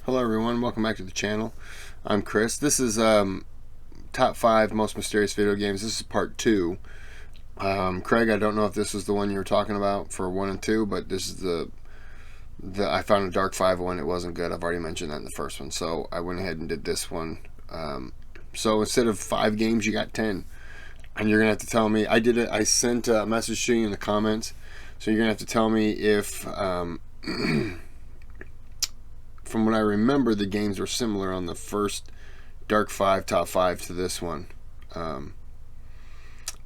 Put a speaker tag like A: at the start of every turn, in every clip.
A: Hello everyone, welcome back to the channel. I'm Chris. This is top 5 most mysterious video games. This is part 2. Craig, I don't know if this is the one you were talking about for 1 and 2, but this is the I found a Dark 5 one. It wasn't good. I've already mentioned that in the first one, so I went ahead and did this one. So instead of 5 games, you got 10, and you're gonna have to tell me. I sent a message to you in the comments, so you're gonna have to tell me if from what I remember, the games were similar on the first Dark 5 top 5 to this one.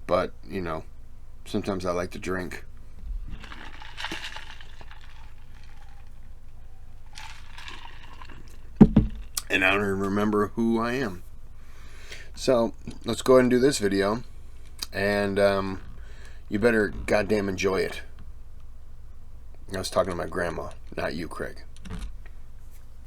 A: But, you know, sometimes I like to drink. And I don't even remember who I am. So, let's go ahead and do this video. And you better goddamn enjoy it. I was talking to my grandma, not you, Craig.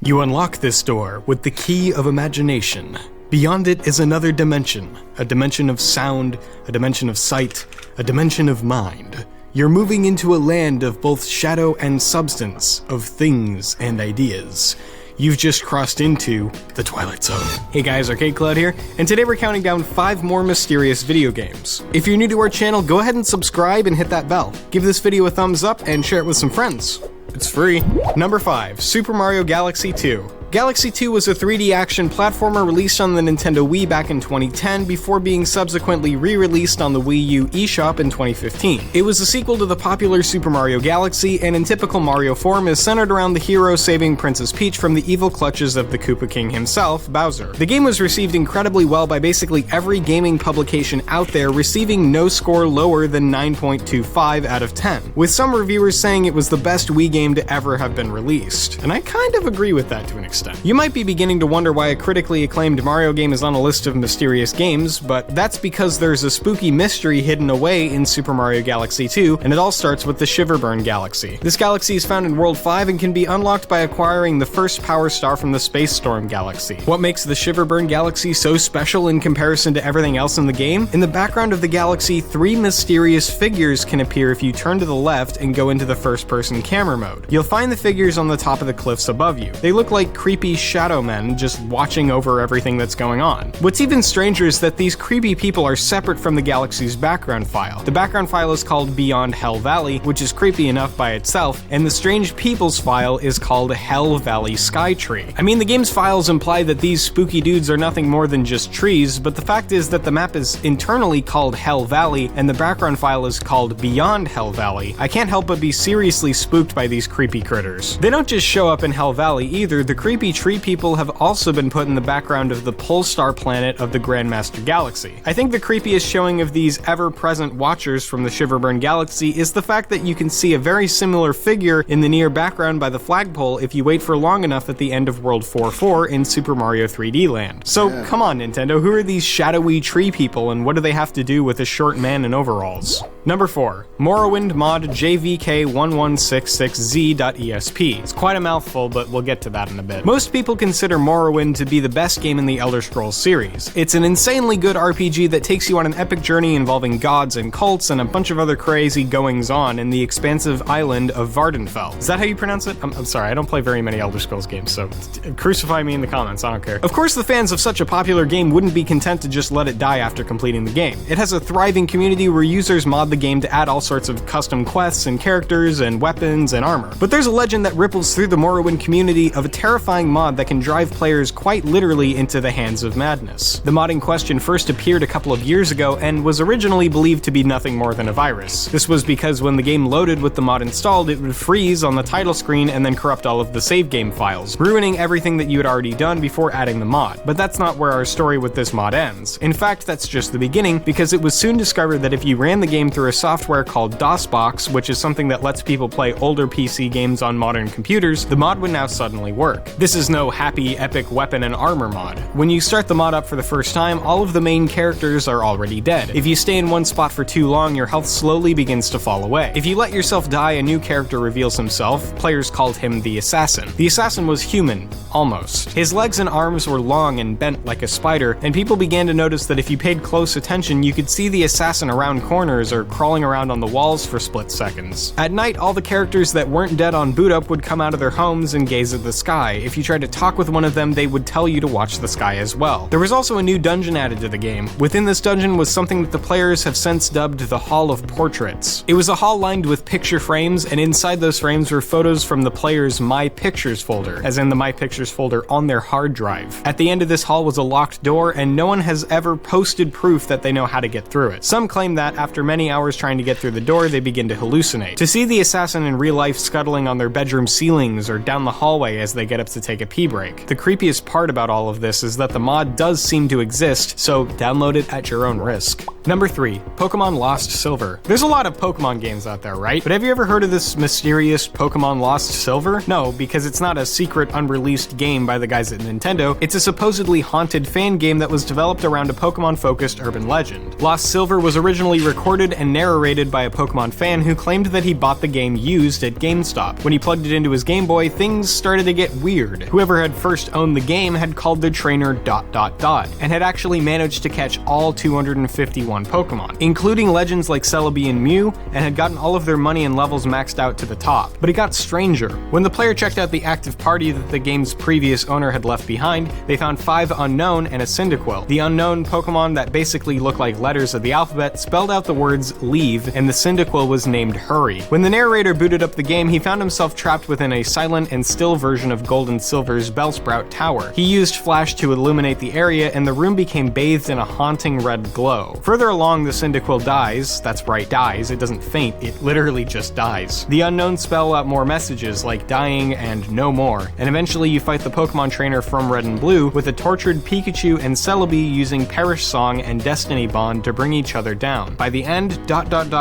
B: You unlock this door with the key of imagination. Beyond it is another dimension, a dimension of sound, a dimension of sight, a dimension of mind. You're moving into a land of both shadow and substance, of things and ideas. You've just crossed into the Twilight Zone. Hey guys, ArcadeCloud here, and today we're counting down 5 more mysterious video games. If you're new to our channel, go ahead and subscribe and hit that bell. Give this video a thumbs up and share it with some friends. It's free. Number 5, Super Mario Galaxy 2. Galaxy 2 was a 3D action platformer released on the Nintendo Wii back in 2010 before being subsequently re-released on the Wii U eShop in 2015. It was a sequel to the popular Super Mario Galaxy, and in typical Mario form is centered around the hero saving Princess Peach from the evil clutches of the Koopa King himself, Bowser. The game was received incredibly well by basically every gaming publication out there, receiving no score lower than 9.25 out of 10, with some reviewers saying it was the best Wii game to ever have been released. And I kind of agree with that to an extent. You might be beginning to wonder why a critically acclaimed Mario game is on a list of mysterious games, but that's because there's a spooky mystery hidden away in Super Mario Galaxy 2, and it all starts with the Shiverburn Galaxy. This galaxy is found in World 5 and can be unlocked by acquiring the first Power Star from the Space Storm Galaxy. What makes the Shiverburn Galaxy so special in comparison to everything else in the game? In the background of the galaxy, 3 mysterious figures can appear if you turn to the left and go into the first-person camera mode. You'll find the figures on the top of the cliffs above you. They look like creepy shadow men just watching over everything that's going on. What's even stranger is that these creepy people are separate from the galaxy's background file. The background file is called Beyond Hell Valley, which is creepy enough by itself, and the Strange Peoples file is called Hell Valley Skytree. I mean, the game's files imply that these spooky dudes are nothing more than just trees, but the fact is that the map is internally called Hell Valley, and the background file is called Beyond Hell Valley. I can't help but be seriously spooked by these creepy critters. They don't just show up in Hell Valley either. The creepy tree people have also been put in the background of the Polestar planet of the Grandmaster Galaxy. I think the creepiest showing of these ever-present watchers from the Shiverburn Galaxy is the fact that you can see a very similar figure in the near background by the flagpole if you wait for long enough at the end of World 4-4 in Super Mario 3D Land. So come on, Nintendo, who are these shadowy tree people and what do they have to do with a short man in overalls? Number 4, Morrowind mod JVK1166Z.ESP. It's quite a mouthful, but we'll get to that in a bit. Most people consider Morrowind to be the best game in the Elder Scrolls series. It's an insanely good RPG that takes you on an epic journey involving gods and cults and a bunch of other crazy goings-on in the expansive island of Vardenfell. Is that how you pronounce it? I'm sorry, I don't play very many Elder Scrolls games, so crucify me in the comments, I don't care. Of course, the fans of such a popular game wouldn't be content to just let it die after completing the game. It has a thriving community where users mod the game to add all sorts of custom quests and characters and weapons and armor. But there's a legend that ripples through the Morrowind community of a terrifying mod that can drive players quite literally into the hands of madness. The mod in question first appeared a couple of years ago and was originally believed to be nothing more than a virus. This was because when the game loaded with the mod installed, it would freeze on the title screen and then corrupt all of the save game files, ruining everything that you had already done before adding the mod. But that's not where our story with this mod ends. In fact, that's just the beginning, because it was soon discovered that if you ran the game through a software called DOSBox, which is something that lets people play older PC games on modern computers, the mod would now suddenly work. This is no happy, epic weapon and armor mod. When you start the mod up for the first time, all of the main characters are already dead. If you stay in one spot for too long, your health slowly begins to fall away. If you let yourself die, a new character reveals himself. Players called him the Assassin. The Assassin was human, almost. His legs and arms were long and bent like a spider, and people began to notice that if you paid close attention, you could see the Assassin around corners or crawling around on the walls for split seconds. At night, all the characters that weren't dead on boot up would come out of their homes and gaze at the sky. If you tried to talk with one of them, they would tell you to watch the sky as well. There was also a new dungeon added to the game. Within this dungeon was something that the players have since dubbed the Hall of Portraits. It was a hall lined with picture frames, and inside those frames were photos from the player's My Pictures folder, as in the My Pictures folder on their hard drive. At the end of this hall was a locked door, and no one has ever posted proof that they know how to get through it. Some claim that after many hours trying to get through the door, they begin to hallucinate. To see the assassin in real life scuttling on their bedroom ceilings or down the hallway as they get up to take a pee break. The creepiest part about all of this is that the mod does seem to exist, so download it at your own risk. Number 3, Pokemon Lost Silver. There's a lot of Pokemon games out there, right? But have you ever heard of this mysterious Pokemon Lost Silver? No, because it's not a secret unreleased game by the guys at Nintendo. It's a supposedly haunted fan game that was developed around a Pokemon-focused urban legend. Lost Silver was originally recorded and narrated by a Pokemon fan who claimed that he bought the game used at GameStop. When he plugged it into his Game Boy, things started to get weird. Whoever had first owned the game had called their trainer ... and had actually managed to catch all 251 Pokemon, including legends like Celebi and Mew, and had gotten all of their money and levels maxed out to the top. But it got stranger. When the player checked out the active party that the game's previous owner had left behind, they found 5 unknown and a Cyndaquil. The unknown Pokemon that basically looked like letters of the alphabet spelled out the words leave, and the Cyndaquil was named Hurry. When the narrator booted up the game, he found himself trapped within a silent and still version of Gold and Silver's Bellsprout Tower. He used flash to illuminate the area, and the room became bathed in a haunting red glow. Further along, the Cyndaquil dies. That's right, dies. It doesn't faint, it literally just dies. The unknown spell out more messages like dying and no more, and eventually you fight the Pokemon trainer from Red and Blue with a tortured Pikachu and Celebi using Perish Song and Destiny Bond to bring each other down. By the end, ...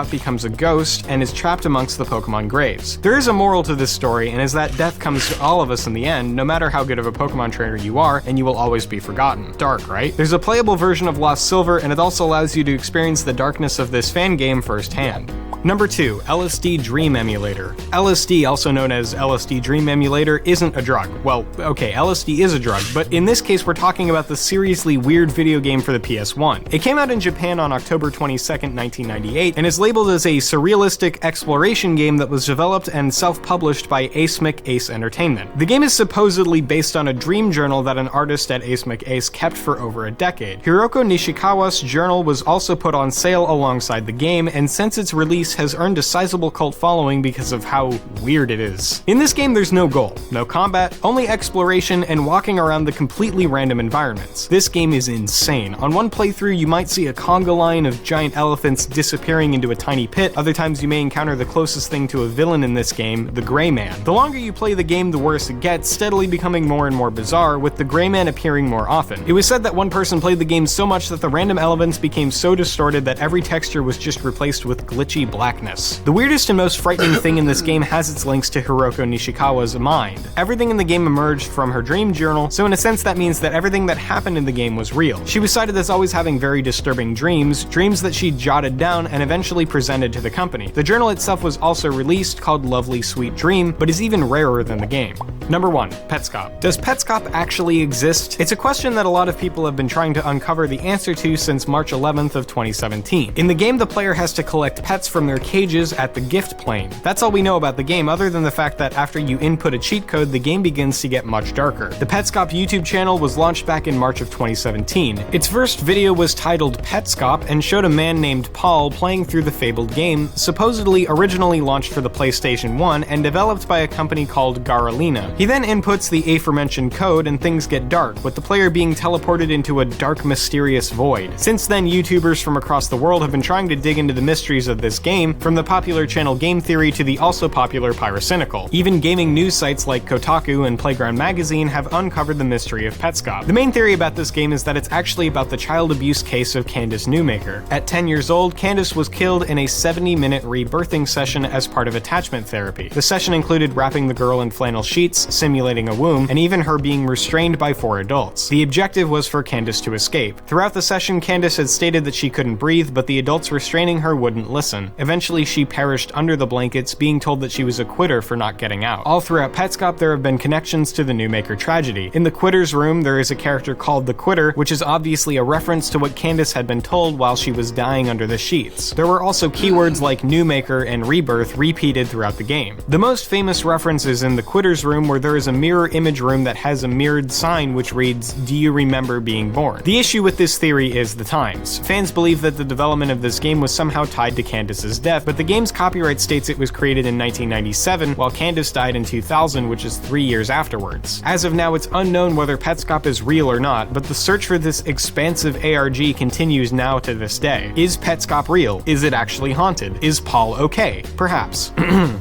B: becomes a ghost and is trapped amongst the Pokemon graves. There is a moral to this story, and is that death comes to all of us in the end, no matter how good of a Pokemon trainer you are, and you will always be forgotten. Dark, right? There's a playable version of Lost Silver, and it also allows you to experience the darkness of this fan game firsthand. Number 2, LSD Dream Emulator. LSD, also known as LSD Dream Emulator, isn't a drug. Well, okay, LSD is a drug, but in this case we're talking about the seriously weird video game for the PS1. It came out in Japan on October 22nd, 1998, and is labeled as a surrealistic exploration game that was developed and self-published by Ace McAce Entertainment. The game is supposedly based on a dream journal that an artist at Ace McAce kept for over a decade. Hiroko Nishikawa's journal was also put on sale alongside the game, and since its release has earned a sizable cult following because of how weird it is. In this game, there's no goal, no combat, only exploration and walking around the completely random environments. This game is insane. On one playthrough, you might see a conga line of giant elephants disappearing into a tiny pit. Other times you may encounter the closest thing to a villain in this game, the Gray Man. The longer you play the game, the worse it gets, steadily becoming more and more bizarre, with the Gray Man appearing more often. It was said that one person played the game so much that the random elements became so distorted that every texture was just replaced with glitchy blackness. The weirdest and most frightening thing in this game has its links to Hiroko Nishikawa's mind. Everything in the game emerged from her dream journal, so in a sense that means that everything that happened in the game was real. She was cited as always having very disturbing dreams that she jotted down and eventually presented to the company. The journal itself was also released, called Lovely Sweet Dream, but is even rarer than the game. Number 1, Petscop. Does Petscop actually exist? It's a question that a lot of people have been trying to uncover the answer to since March 11th of 2017. In the game, the player has to collect pets from their cages at the gift plane. That's all we know about the game, other than the fact that after you input a cheat code, the game begins to get much darker. The Petscop YouTube channel was launched back in March of 2017. Its first video was titled Petscop and showed a man named Paul playing through the fabled game, supposedly originally launched for the PlayStation 1 and developed by a company called Garalina. He then inputs the aforementioned code and things get dark, with the player being teleported into a dark, mysterious void. Since then, YouTubers from across the world have been trying to dig into the mysteries of this game, from the popular channel Game Theory to the also popular Pyrocynical. Even gaming news sites like Kotaku and Playground Magazine have uncovered the mystery of Petscop. The main theory about this game is that it's actually about the child abuse case of Candace Newmaker. At 10 years old, Candace was killed in a 70-minute rebirthing session as part of attachment therapy. The session included wrapping the girl in flannel sheets, simulating a womb, and even her being restrained by 4 adults. The objective was for Candace to escape. Throughout the session, Candace had stated that she couldn't breathe, but the adults restraining her wouldn't listen. Eventually, she perished under the blankets, being told that she was a quitter for not getting out. All throughout Petscop, there have been connections to the Newmaker tragedy. In the Quitter's room, there is a character called the Quitter, which is obviously a reference to what Candace had been told while she was dying under the sheets. There were also keywords like Newmaker and Rebirth repeated throughout the game. The most famous reference is in the Quitter's room, where there is a mirror image room that has a mirrored sign which reads, "Do you remember being born?" The issue with this theory is the times. Fans believe that the development of this game was somehow tied to Candace's death, but the game's copyright states it was created in 1997, while Candace died in 2000, which is 3 years afterwards. As of now, it's unknown whether Petscop is real or not, but the search for this expansive ARG continues now to this day. Is Petscop real? Is it actually haunted? Is Paul okay? Perhaps.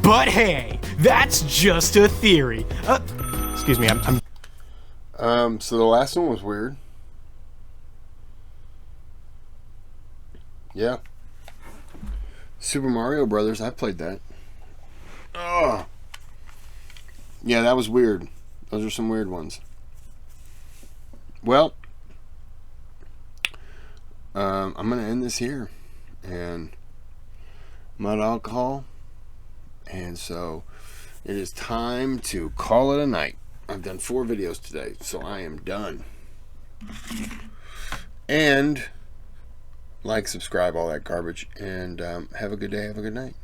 B: But hey, that's just a theory. Excuse me,
A: So the last one was weird. Yeah. Super Mario Brothers, I played that. Ugh. Yeah, that was weird. Those are some weird ones. Well, I'm going to end this here. And mud alcohol. And so it is time to call it a night. I've done 4 videos today, so I am done. And like, subscribe, all that garbage. And have a good day, have a good night.